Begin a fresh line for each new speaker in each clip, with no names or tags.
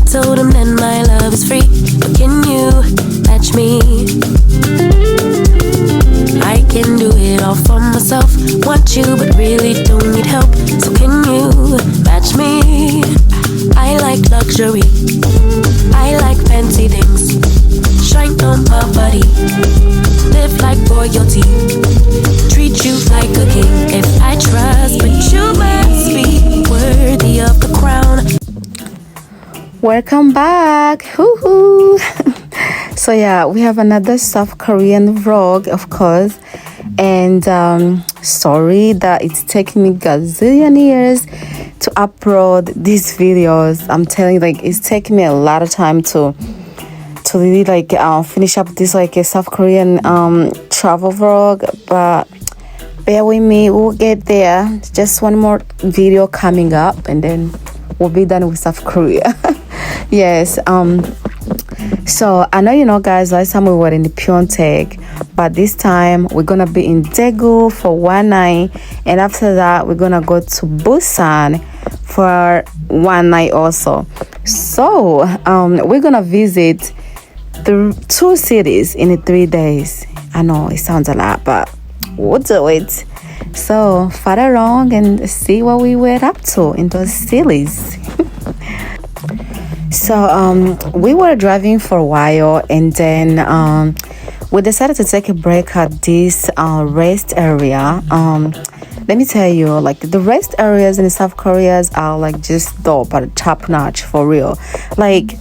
told him that my love is free, but can you match me? I can do it all for myself. Want you, but really don't need help. So can you match me? I like luxury, I like fancy things. Shine on my body, live like royalty, treat you like a king. If I trust, but you must be worthy of the crown.
Welcome back. Woohoo! So yeah, we have another South Korean vlog, of course. And sorry that it's taking me gazillion years to upload these videos. I'm telling you, like, it's taking me a lot of time to really like finish up this like a South Korean travel vlog, but bear with me, we'll get there. Just one more video coming up and then we'll be done with South Korea. Yes. So I know, you know, guys, last time we were in the Pyeongtaek, but this time we're gonna be in Daegu for one night, and after that we're gonna go to Busan for one night also. So we're gonna visit the two cities in 3 days. I know it sounds a lot, but we'll do it. So follow along and see what we were up to in those cities. So we were driving for a while, and then we decided to take a break at this rest area. Let me tell you, like, the rest areas in South Korea are like just dope, but top notch for real. Like,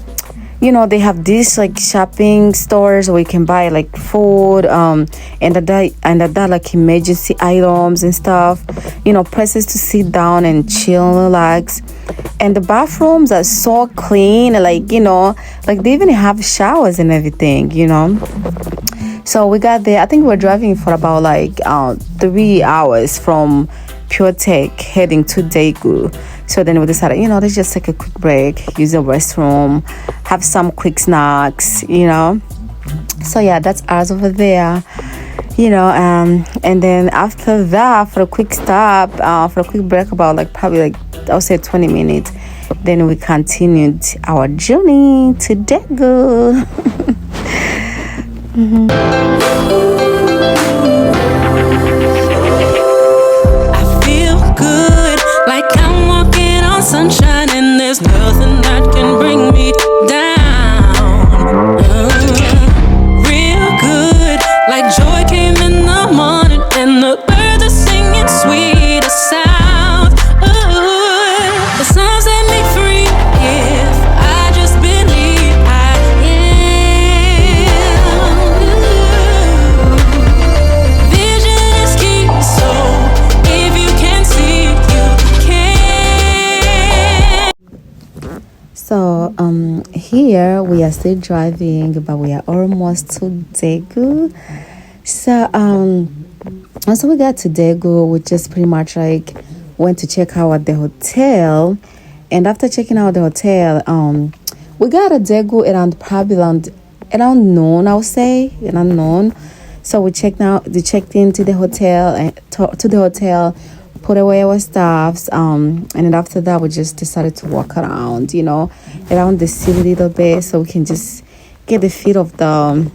you know, they have these like shopping stores where you can buy like food and that like emergency items and stuff, you know, places to sit down and chill and relax. And the bathrooms are so clean, like, you know, like they even have showers and everything, you know. So we got there. I think we were driving for about like 3 hours from Pyeongtaek heading to Daegu. So then we decided, you know, let's just take a quick break, use the restroom, have some quick snacks, you know. So yeah, that's ours over there, you know. And then after that, for a quick stop, for a quick break, about like probably like I would say 20 minutes, then we continued our journey to Daegu.
Sunshine, and there's nothing that can bring me down. Real good, like joy came in the morning, and the birds are singing sweeter sound. The sun set me free if I just believe I am. Vision is key, so if you can see, you can.
So here we are still driving, but we are almost to Daegu. So once we got to Daegu, we just pretty much like went to check out the hotel, and after checking out the hotel, we got a Daegu around probably around noon, I would say, around noon. So we checked into the hotel and to the hotel, put away our stuffs, and then after that we just decided to walk around, you know, around the city a little bit, so we can just get the feel of the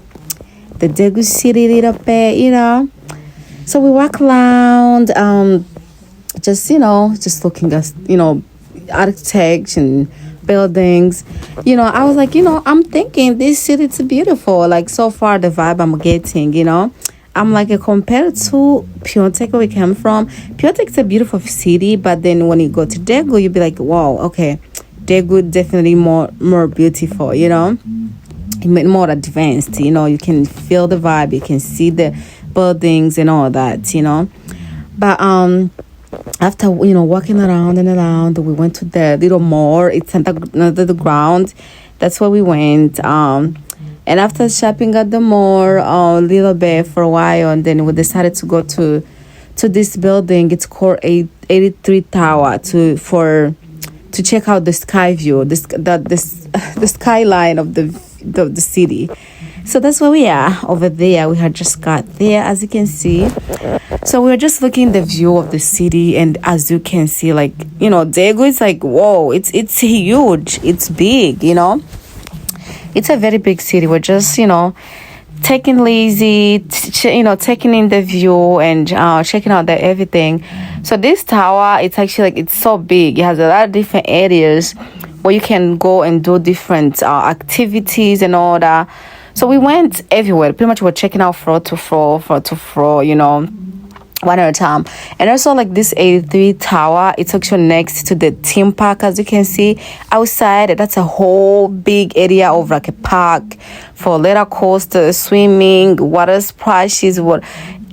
Daegu city a little bit, you know. So we walk around, just, you know, just looking at, you know, architecture and buildings. You know, I was like, you know, I'm thinking this city is beautiful. Like, so far the vibe I'm getting, you know, I'm like, compared to Pyeongtaek where we came from, Pyeongtaek is a beautiful city, but then when you go to Daegu, you'll be like, wow, okay, Daegu definitely more beautiful, you know, more advanced, you know, you can feel the vibe, you can see the buildings and all that, you know. But after, you know, walking around and around, we went to the little mall. It's under the ground. That's where we went. And after shopping at the mall a little bit for a while, and then we decided to go to this building. It's called 83 Tower to check out the sky view, the skyline of the city. So that's where we are over there. We had just got there, as you can see. So we were just looking the view of the city, and as you can see, like, Daegu is like, whoa, it's huge, it's big, it's a very big city. We're just, taking lazy, taking in the view and checking out the everything. So this tower, it's actually like, it's so big. It has a lot of different areas where you can go and do different activities and all that. So we went everywhere. Pretty much we're checking out floor to floor, one at a time. And also like this 83 tower, it's actually next to the theme park, as you can see outside. That's a whole big area of like a park for roller coasters, swimming, water splashes,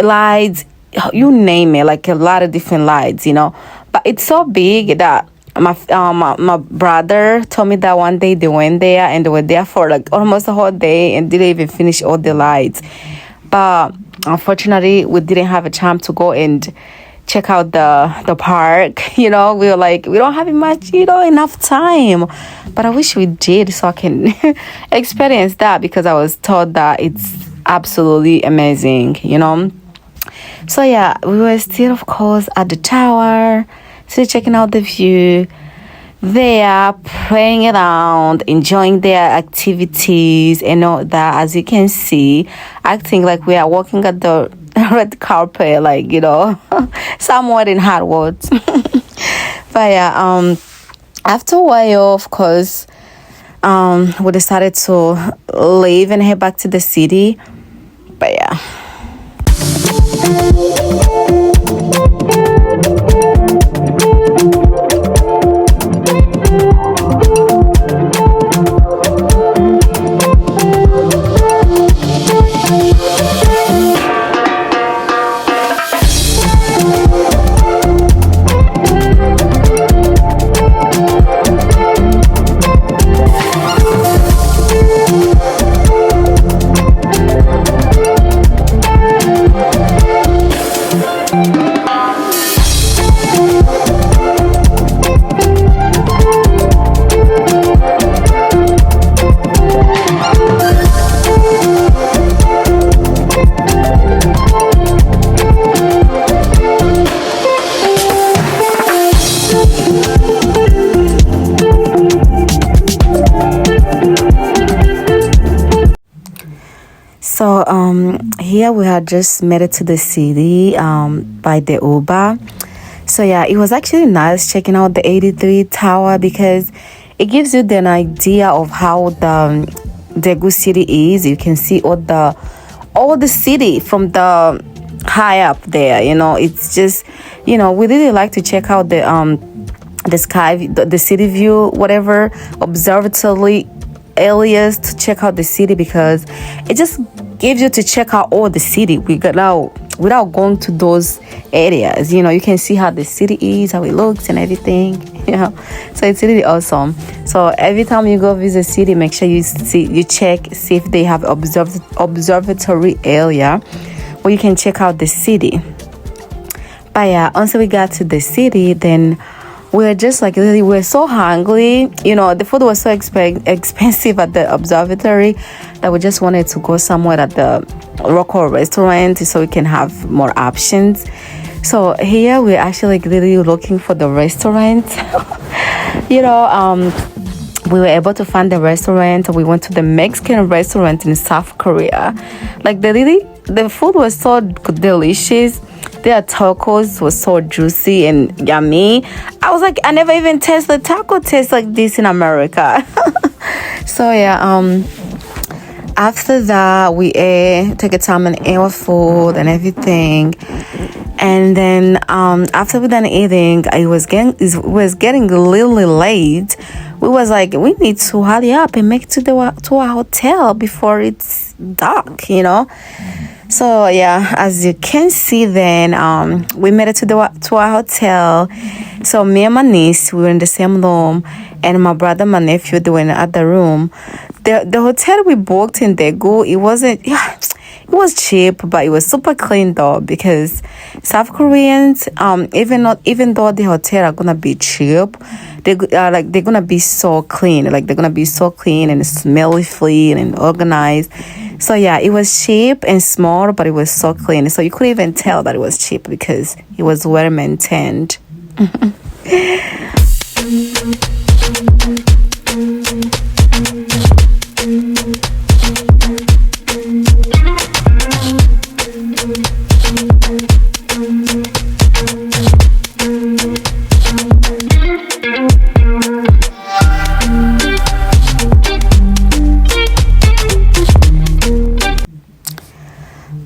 lights, you name it, like a lot of different lights, but it's so big that my brother told me that one day they went there and they were there for like almost a whole day and didn't even finish all the lights. But unfortunately, we didn't have a chance to go and check out the park. We were like, we don't have much, enough time. But I wish we did so I can experience that, because I was told that it's absolutely amazing, So yeah, we were still, of course, at the tower, still checking out the view. They are playing around, enjoying their activities and all that, as you can see, acting like we are walking at the red carpet, like, somewhat in hard words. But yeah, after a while, of course, we decided to leave and head back to the city. But yeah. So here we had just made it to the city by the Uber. So yeah, it was actually nice checking out the 83 tower, because it gives you an idea of how the Daegu city is. You can see all the city from the high up there. It's just, we really like to check out the sky, the city view, whatever observatory areas to check out the city, because it just gives you to check out all the city without going to those areas. You can see how the city is, how it looks and everything. So it's really awesome. So every time you go visit city, make sure you check, see if they have observatory area where you can check out the city. But yeah, once we got to the city, then we're just like, really, we're so hungry. The food was so expensive at the observatory that we just wanted to go somewhere at the local restaurant so we can have more options. So here we're actually like really looking for the restaurant. We were able to find the restaurant. We went to the Mexican restaurant in South Korea. Like the food was so delicious. Their tacos was so juicy and yummy. I was like, I never even tasted taco taste like this in America. So yeah, after that we took a time and ate our food and everything. And then after we done eating, it was getting a little late. We was like, we need to hurry up and make it to our hotel before it's dark, So yeah, as you can see, then we made it to our hotel. So me and my niece, we were in the same room, and my brother, my nephew, they were in the other room. The hotel we booked in Daegu, it was cheap, but it was super clean though, because South Koreans, even though the hotel are gonna be cheap, they're gonna be so clean, like they're gonna be so clean and smelly clean and organized. So yeah, it was cheap and small, but it was so clean, so you couldn't even tell that it was cheap because it was well maintained.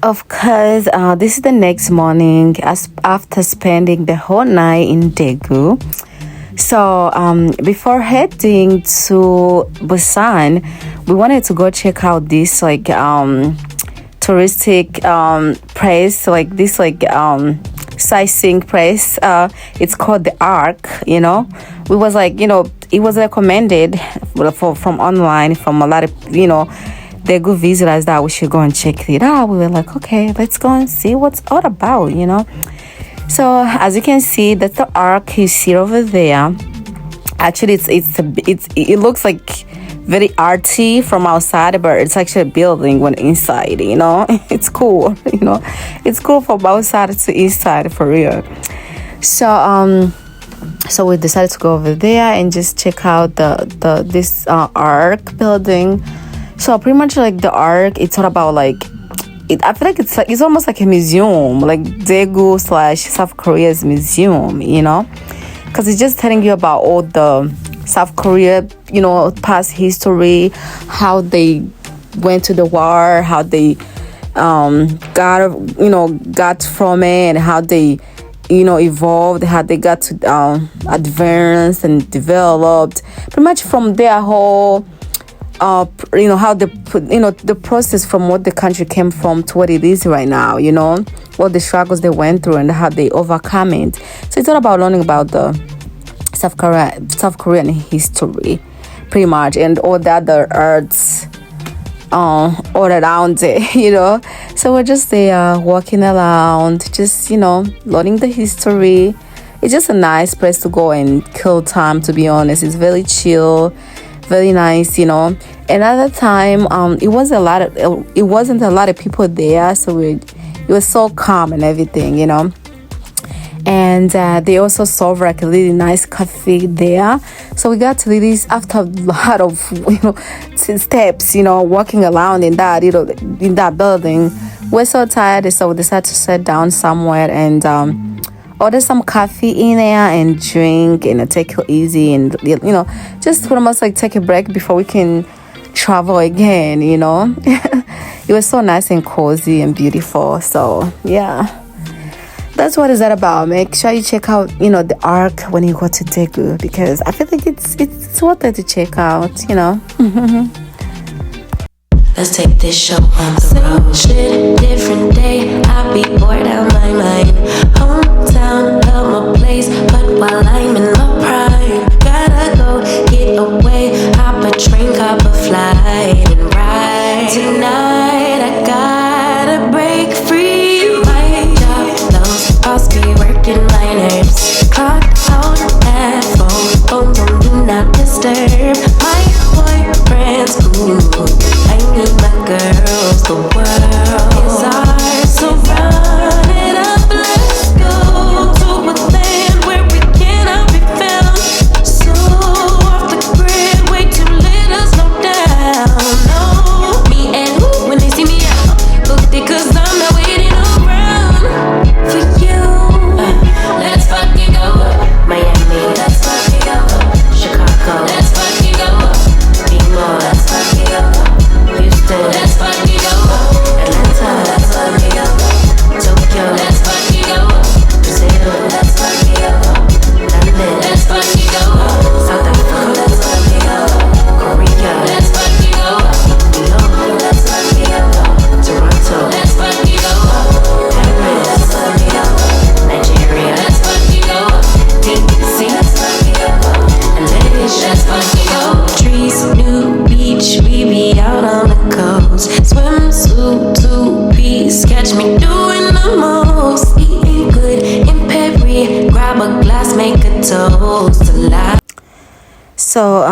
Of course, this is the next morning as after spending the whole night in Daegu. So before heading to Busan, we wanted to go check out this like touristic place, like this like sightseeing place. It's called the Arc. We was like, it was recommended from online from a lot of they're good visitors that we should go and check it out. We were like, okay, let's go and see what's all about. So as you can see, that's the Arc you see over there. Actually, it looks like very arty from outside, but it's actually a building when inside. It's cool. It's cool from outside to inside for real. So we decided to go over there and just check out this Arc building. So pretty much like the Arc, it's all about like I feel like it's almost like a museum, like Daegu / South Korea's museum, because it's just telling you about all the South Korea, past history, how they went to the war, how they got from it, and how they evolved, how they got to advance and developed. Pretty much from their whole how the process from what the country came from to what it is right now, what the struggles they went through and how they overcome it. So it's all about learning about the South Korean history, pretty much, and all the other arts all around it, So we're just there walking around, just learning the history. It's just a nice place to go and kill time, to be honest. It's very chill, very nice. Another time it wasn't a lot of people there, so it was so calm and everything. And they also serve like a really nice coffee there. So we got to really, after a lot of steps, walking around in that building, we're so tired, so we decided to sit down somewhere and order some coffee in there and drink and take it easy and just almost like take a break before we can travel again. It was so nice and cozy and beautiful. So yeah, that's what it's all about. Make sure you check out the Arc when you go to Daegu, because I feel like it's worth it to check out.
Let's take this show on the road. Shit, different day. I be bored out my mind. Hometown, love my place, but while I'm in my prime, gotta go get away. Hop a train, hop a flight, and ride. Tonight I gotta break free. My job loves boss be working my nerves. Clock out at 4. Phone do not disturb. My boyfriend's cool. I need my girls, the world is ours, so run it up, let's go to a land where we cannot be found. So off the grid, way too little, slow down. No, me and who, when they see me out, booked it cause I'm not waiting around for you. Let's fucking go, Miami, let's fucking go, Chicago, let's fucking go, be more, let's fucking go, Houston, let's fucking go, Atlanta, let's fucking go, Tokyo, let's fucking go, Brazil, let's fucking go, London, let's fucking go, South Africa, let's fucking go, Korea, let's fucking go, New York, let's fucking go, Toronto, let's fucking go, Paris, let's fucking go, Nigeria, let's fucking go, DC, let's fucking go, and let's fucking go. Trees, new beach, we be out on the coast. Swimsuit, 2-piece, catch me doing the most. Eating good in Perry, grab a glass, make a toast.
So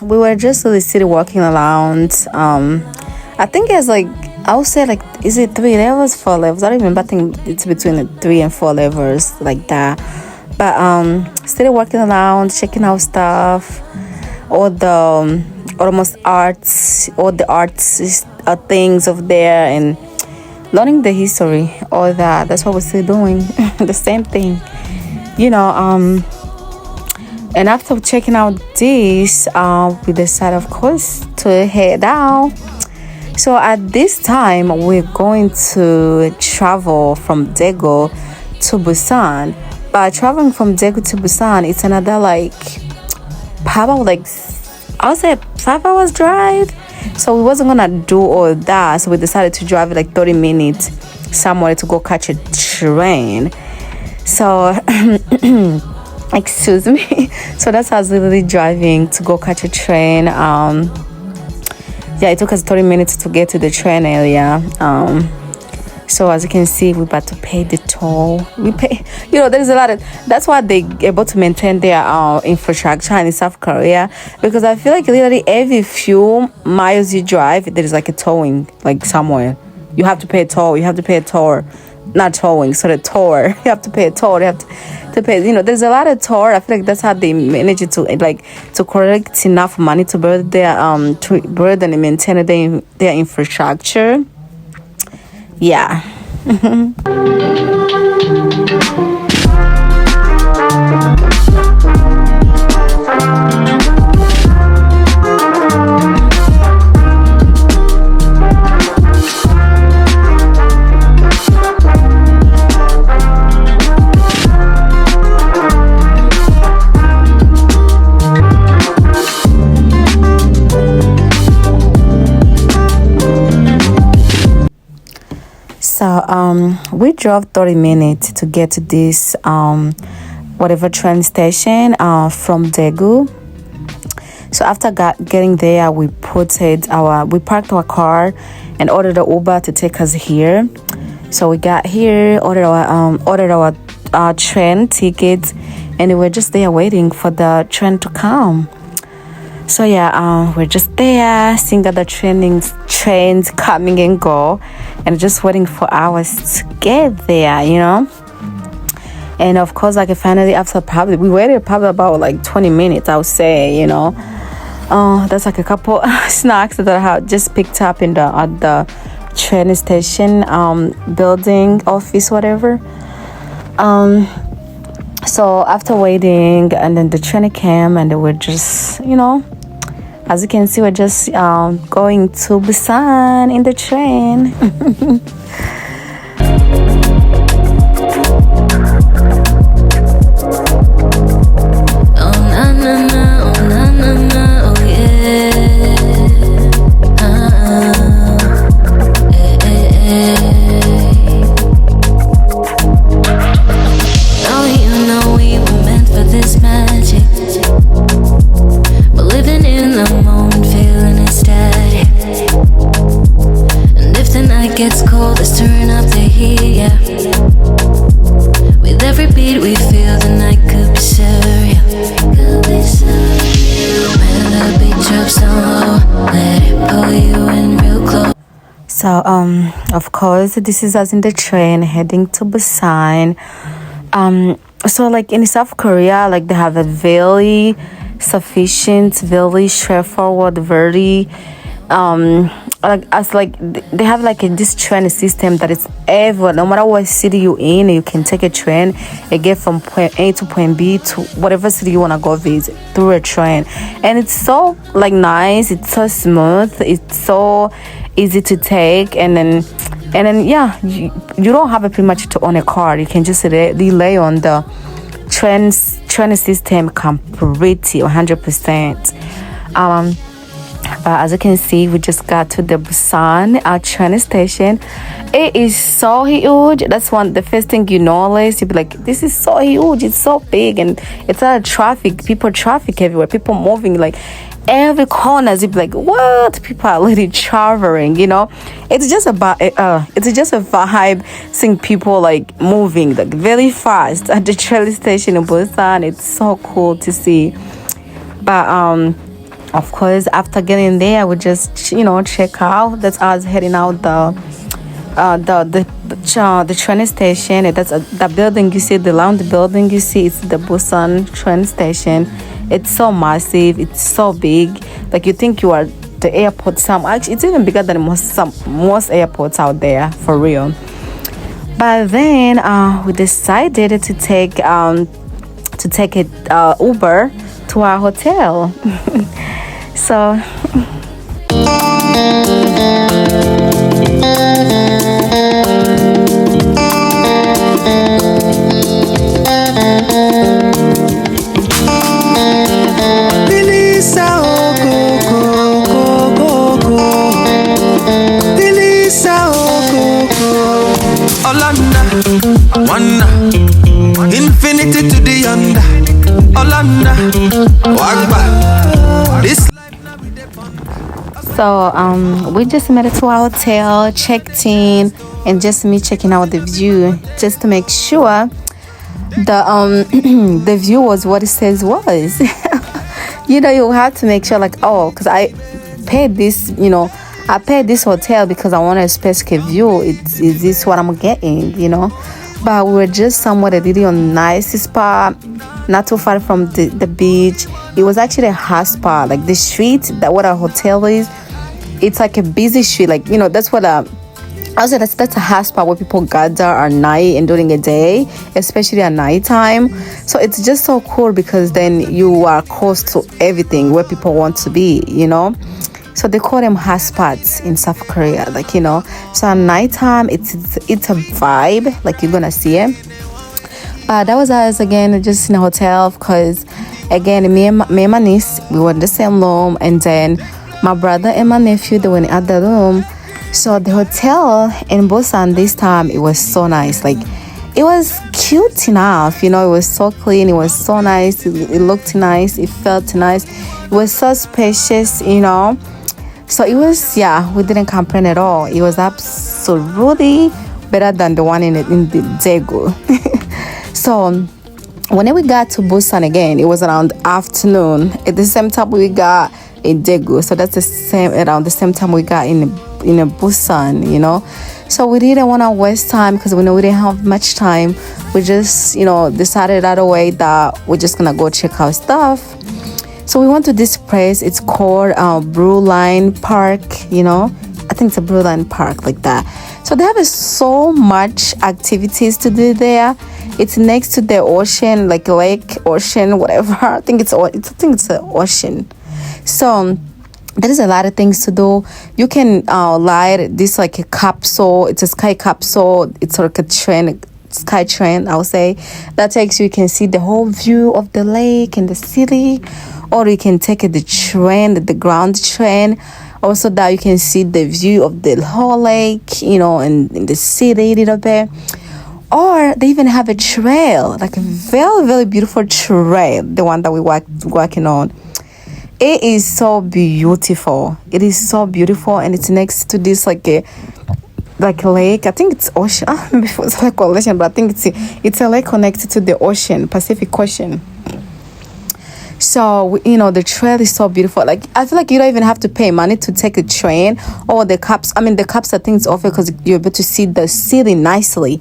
we were just in the city walking around. I think it's like, I would say like, is it 3 levels, 4 levels? I don't remember. I think it's between the 3 and 4 levels like that. But still walking around, checking out stuff, all the almost arts, all the arts things of there, and learning the history, all that. That's what we're still doing. The same thing, you know. And after checking out this, we decided, of course, to head out. So at this time, we're going to travel from Daegu to Busan. But traveling from Daegu to Busan, it's another like probably like, I would say 5 hours drive. So we wasn't gonna do all that. So we decided to drive like 30 minutes somewhere to go catch a train. So excuse me. So that's how I was literally driving to go catch a train. Yeah, it took us 30 minutes to get to the train area. So as you can see, we're about to pay the toll. We pay, there's a lot of, that's why they able to maintain their infrastructure in South Korea, because I feel like literally every few miles you drive, there's like a towing, like somewhere. You have to pay a toll. You have to pay a toll. Not towing, so the toll. You have to pay a toll. You have to pay, there's a lot of toll. I feel like that's how they manage it to collect enough money to build their to build and maintain their infrastructure. Yeah. So we drove 30 minutes to get to this whatever train station from Daegu. So after getting there, we parked our car and ordered the Uber to take us here. So we got here, ordered our train tickets, and we were just there waiting for the train to come. So yeah, we're just there, seeing that the trains coming and go, and just waiting for hours to get there, And of course, like finally, after we waited probably about like 20 minutes, I would say, That's like a couple snacks that I had just picked up at the train station, building, office, whatever. So after waiting, and then the train came, and they were just, as you can see, we're just going to Busan in the train.
Gets cold, let's turn up the heat, yeah. With every beat we feel the night could be surreal. Could be surreal. When the beat drops down low, let it pull you in real close.
So of course, this is us in the train heading to Busan. So like in South Korea, like they have a very sufficient, very straightforward, very they have like this train system that is everywhere. No matter what city you in, you can take a train and get from point A to point B to whatever city you want to go visit through a train. And it's so like nice, it's so smooth, it's so easy to take, and then yeah, you don't have pretty much to own a car. You can just rely on the train system completely 100%. But as you can see, we just got to the Busan train station. It is so huge. That's the first thing you notice. You'll be like, this is so huge. It's so big, and it's a lot of traffic. Traffic everywhere. People moving like every corner. You'll be like, what? People are literally traveling. It's just a vibe seeing people like moving like very fast at the train station in Busan. It's so cool to see. But of course, after getting there, we just check out. That's us heading out the train station. That's the building you see, the round building you see. It's the Busan train station. It's so massive. It's so big. Like you think you are the airport. Actually, it's even bigger than most airports out there for real. But then we decided to take a Uber to our hotel. So
Wanda, infinity to the yonder. Olanda, Wagba. This
So we just made it to our hotel, checked in, and just me checking out the view, just to make sure the the view was what it says was. You have to make sure, like, oh, because I paid this, I paid this hotel because I wanted a specific view. Is this what I'm getting, But we were just somewhere that really on nice spot, not too far from the beach. It was actually a hot spot, like the street that what our hotel is. It's like a busy street, like that's what I was that's a hot spot where people gather at night and during the day, especially at nighttime. So it's just so cool because then you are close to everything where people want to be, So they call them hot spots in South Korea, So at nighttime, it's a vibe, like you're gonna see it. But that was us again, just in a hotel, because again, me and my niece, we were in the same room, and then my brother and my nephew, they were in the other room. So the hotel in Busan this time, it was so nice. Like, it was cute enough, it was so clean, it was so nice, it looked nice, it felt nice, it was so spacious, So it was, we didn't complain at all. It was absolutely better than the one in the Daegu. So when we got to Busan again, it was around afternoon. At the same time we got in Daegu, so that's around the same time we got in Busan, So we didn't want to waste time because we know we didn't have much time. We just, decided right away that we're just gonna go check out stuff. So we went to this place. It's called Blue Line Park. I think it's a Blue Line Park, like that. So they have so much activities to do there. It's next to the ocean, like lake, ocean, whatever. I think it's an ocean. So there is a lot of things to do. You can ride this like a capsule. It's a sky capsule. It's like a train, sky train, I would say, that takes you. You can see the whole view of the lake and the city, or you can take the train, the ground train. Also, that you can see the view of the whole lake, and in the city a little bit. Or they even have a trail, like a very, very beautiful trail, the one that we walking on. It is so beautiful. It is so beautiful, and it's next to this like a lake. I think it's ocean. I don't know if it's like ocean, but I think it's a lake connected to the ocean, Pacific Ocean. So the trail is so beautiful. Like, I feel like you don't even have to pay money to take a train or the caps. I mean, the caps, I think it's offered because you're able to see the city nicely.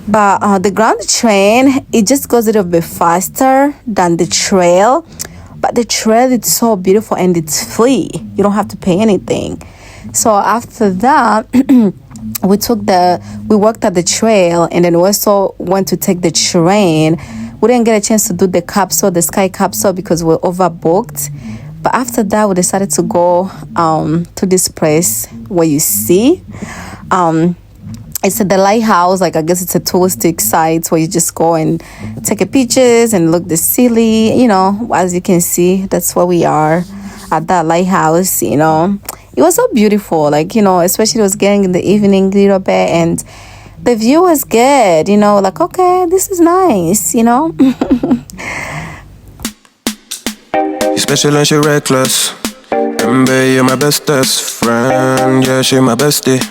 But the ground train, it just goes a little bit faster than the trail. But the trail is so beautiful and it's free. You don't have to pay anything. So after that, we walked at the trail, and then we also went to take the train. We didn't get a chance to do the sky capsule, because we're overbooked. But after that, we decided to go to this place where you see. It's at the lighthouse. Like, I guess it's a touristic site where you just go and take pictures and look the city. As you can see, that's where we are at that lighthouse. It was so beautiful. Like, especially it was getting in the evening a little bit, and the view was good. Like, okay, this is nice.
You special and she reckless. Remember, you're my bestest friend. Yeah, she my bestie.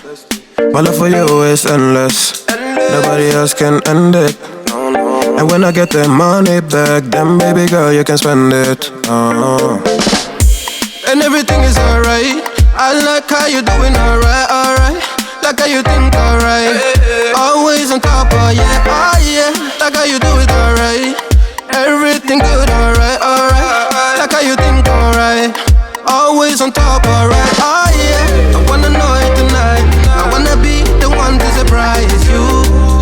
My love for you is endless. Nobody else can end it.
And when I get the money back, then baby girl, you can spend it. And everything is alright. I like how you doing alright, alright. Like how you think alright. Always on top, oh yeah, oh yeah. Like how you do it alright. Everything good, alright, alright. Like how you think alright. Always on top, alright, oh yeah. I wanna know it tonight. I wanna be the one to surprise you.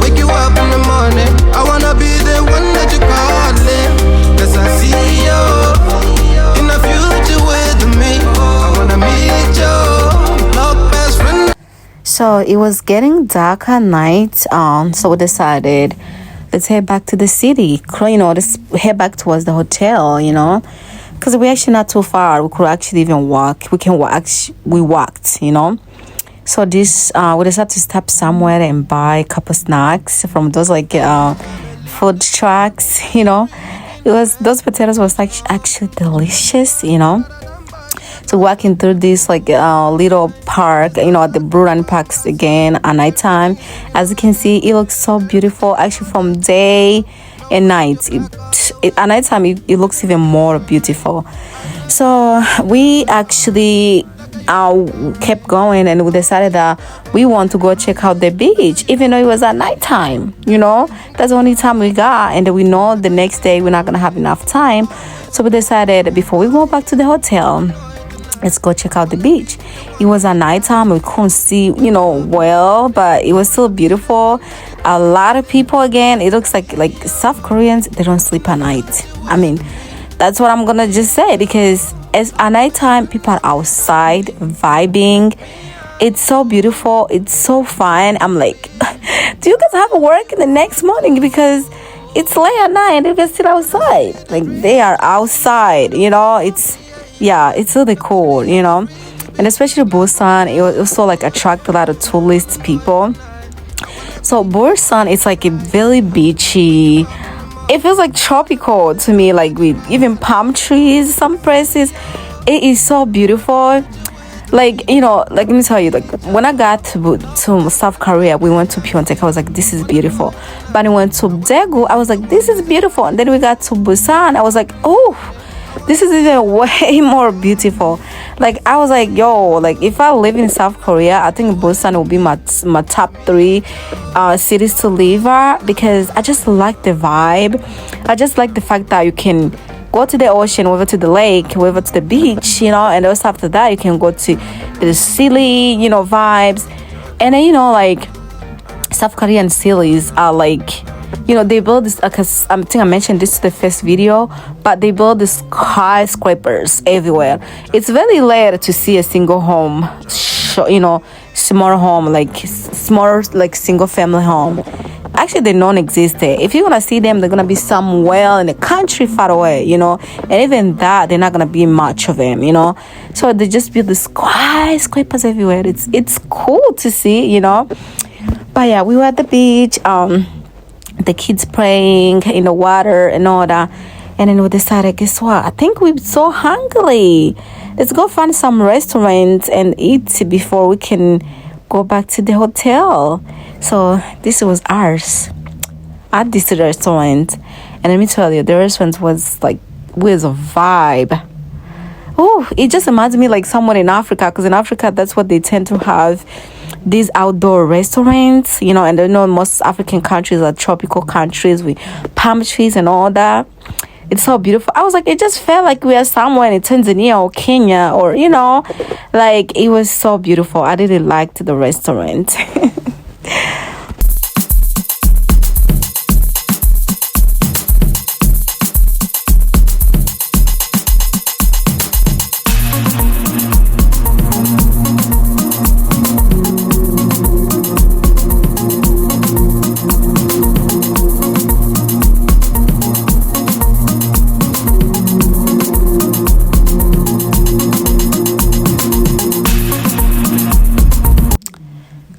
Wake you up in the morning. I wanna be the one that you calling. Cause I see you in the future with me. I wanna meet you, love best friend.
So it was getting dark at night, so we decided let's head back to the city. Let's head back towards the hotel, because we're actually not too far. We could actually even walk. We walked, So this, we decided to stop somewhere and buy a couple snacks from those food trucks, those potatoes was like actually delicious, So walking through this little park, at the Busan parks again at nighttime. As you can see, it looks so beautiful. Actually, from day and night, at nighttime it looks even more beautiful. So we actually kept going, and we decided that we want to go check out the beach, even though it was at nighttime. That's the only time we got, and we know the next day we're not gonna have enough time. So we decided before we go back to the hotel, let's go check out the beach. It was at nighttime. We couldn't see, well, but it was still beautiful. A lot of people, again, it looks like South Koreans, they don't sleep at night. I mean, that's what I'm gonna just say, because at nighttime, people are outside vibing. It's so beautiful. It's so fun. I'm like, do you guys have work in the next morning? Because it's late at night and you guys sit outside. Like, they are outside, it's really cool, and especially Busan, it also attract a lot of tourist people. So Busan, it's like a very beachy. It feels like tropical to me, with even palm trees. Some places, it is so beautiful. Let me tell you, when I got to South Korea, we went to Pyeongtaek. I was like, this is beautiful. But I went to Daegu, I was like, this is beautiful. And then we got to Busan, I was like, oh, this is even way more beautiful. I was like, yo, if I live in South Korea, I think Busan will be my top 3 cities to live at, because I just like the vibe. I just like the fact that you can go to the ocean, over to the lake, over to the beach, and also after that you can go to the silly, vibes. And then South Korean cities are they build this, because I think I mentioned this to the first video, but they build these skyscrapers everywhere. It's very rare to see a single home, small home, smaller, single family home. Actually, they don't exist there. If you're gonna see them, they're gonna be somewhere in the country far away, and even that, they're not gonna be much of them, So they just build the skyscrapers everywhere. It's cool to see, But yeah, we were at the beach, the kids playing in the water and all that. And then we decided, guess what? I think we're so hungry. Let's go find some restaurants and eat before we can go back to the hotel. So this was ours at this restaurant. And let me tell you, the restaurant was with a vibe. Oh, it just reminds me someone in Africa, because in Africa, that's what they tend to have, these outdoor restaurants, and I know most African countries are tropical countries with palm trees and all that. It's so beautiful. I was like, it just felt like we are somewhere in Tanzania or Kenya, or it was so beautiful. I really liked the restaurant.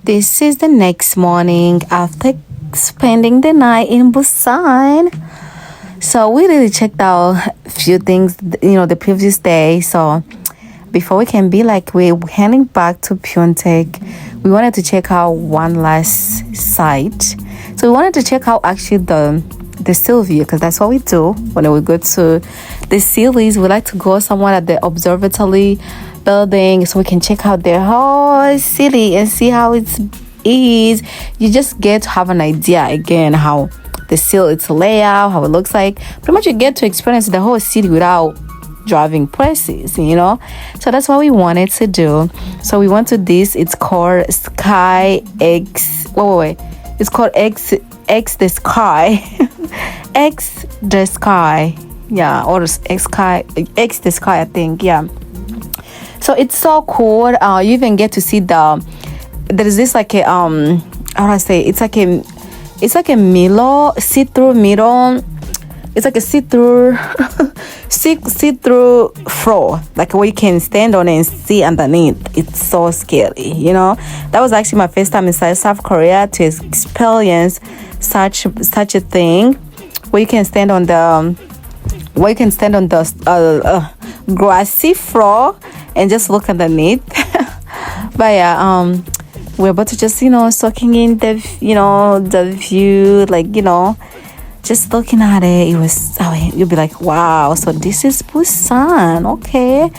This is the next morning after spending the night in Busan. So we really checked out a few things, the previous day. So before we can be we're heading back to Pyeongtaek, we wanted to check out one last site. So we wanted to check out actually the the Sylvia, because that's what we do when we go to the cities. We like to go somewhere at the observatory building so we can check out the whole city and see how it is. You just get to have an idea again how the city, its layout, how it looks like. Pretty much you get to experience the whole city without driving places, you know. So that's what we wanted to do. So we went to this. It's called Sky X. Wait. It's called X the Sky. X the Sky. Yeah, or X the Sky, I think. Yeah. So it's so cool. You even get to see there is this like a how do I say? It's like a mirror, see-through mirror. It's like a see-through see-through floor, like where you can stand on it and see underneath. It's so scary, you know. That was actually my first time inside South Korea to experience such a thing, where you can stand on the grassy floor and just look underneath. But yeah, we're about to just, you know, soaking in the view, like, you know, just looking at it. It was, you'll be like, wow, so this is Busan. Okay,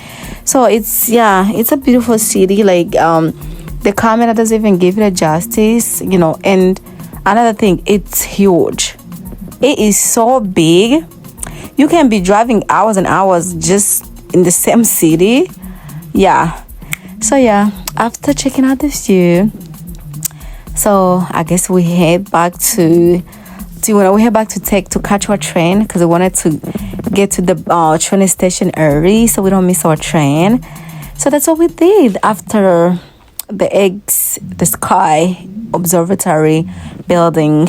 so it's a beautiful city. Like, the camera doesn't even give it a justice, you know. And another thing, it's huge. It is so big. You can be driving hours and hours just in the same city. Yeah. So yeah, after checking out the view, so I guess we head back to catch our train, because we wanted to get to the train station early so we don't miss our train. So that's what we did after the Sky Observatory building.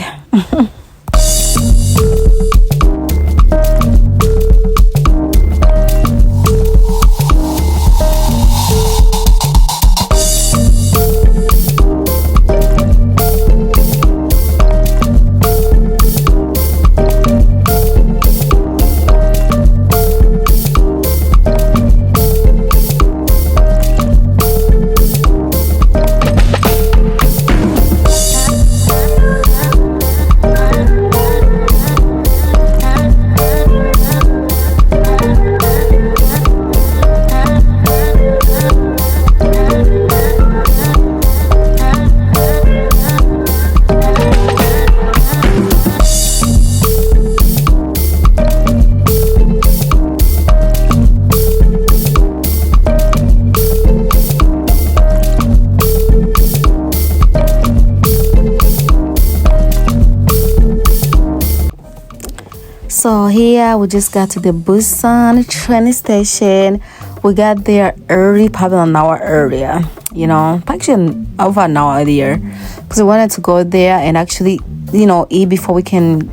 So here we just got to the Busan train station. We got there early, probably an hour earlier, you know, actually over an hour earlier, because we wanted to go there and actually, you know, eat before we can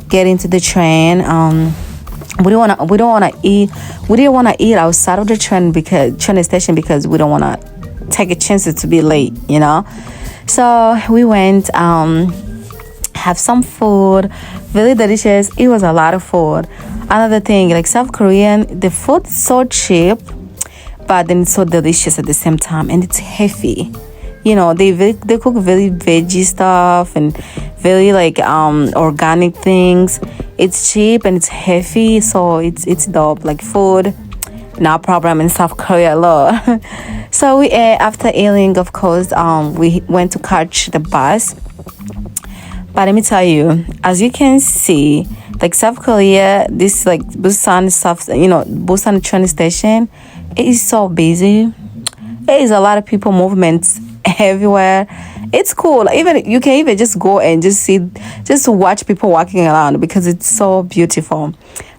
get into the train. We didn't want to eat outside of the train station, because we don't want to take a chance to be late, you know. So we went have some food, really delicious. It was a lot of food. Another thing, like South Korean, the food is so cheap, but then it's so delicious at the same time, and it's heavy. You know, they cook very veggie stuff and very like organic things. It's cheap and it's heavy, so it's dope. Like food, no problem in South Korea a lot. So we ate. After eating, of course, we went to catch the bus. But let me tell you, as you can see, like South Korea, this like Busan train station, it is so busy. There is a lot of people movements everywhere. It's cool. Even you can even just go and just watch people walking around, because it's so beautiful.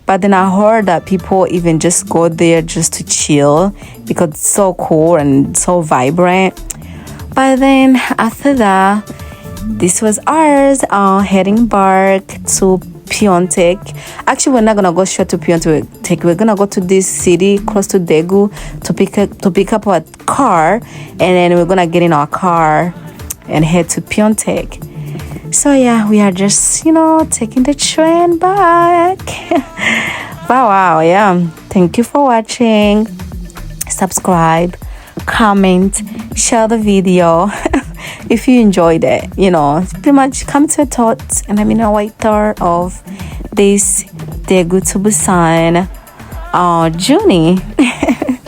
But then I heard that people even just go there just to chill, because it's so cool and so vibrant. But then after that, this was ours, heading back to Pyeongtaek. Actually, we're not gonna go straight to Pyeongtaek. We're gonna go to this city close to Daegu to pick up our car, and then we're gonna get in our car and head to Pyeongtaek. So yeah, we are just, you know, taking the train back. Wow, yeah. Thank you for watching. Subscribe, comment, share the video. if you enjoyed it, pretty much come to your thoughts and let me know what you thought of this Daegu to Busan journey.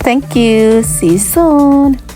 Thank you. See you soon.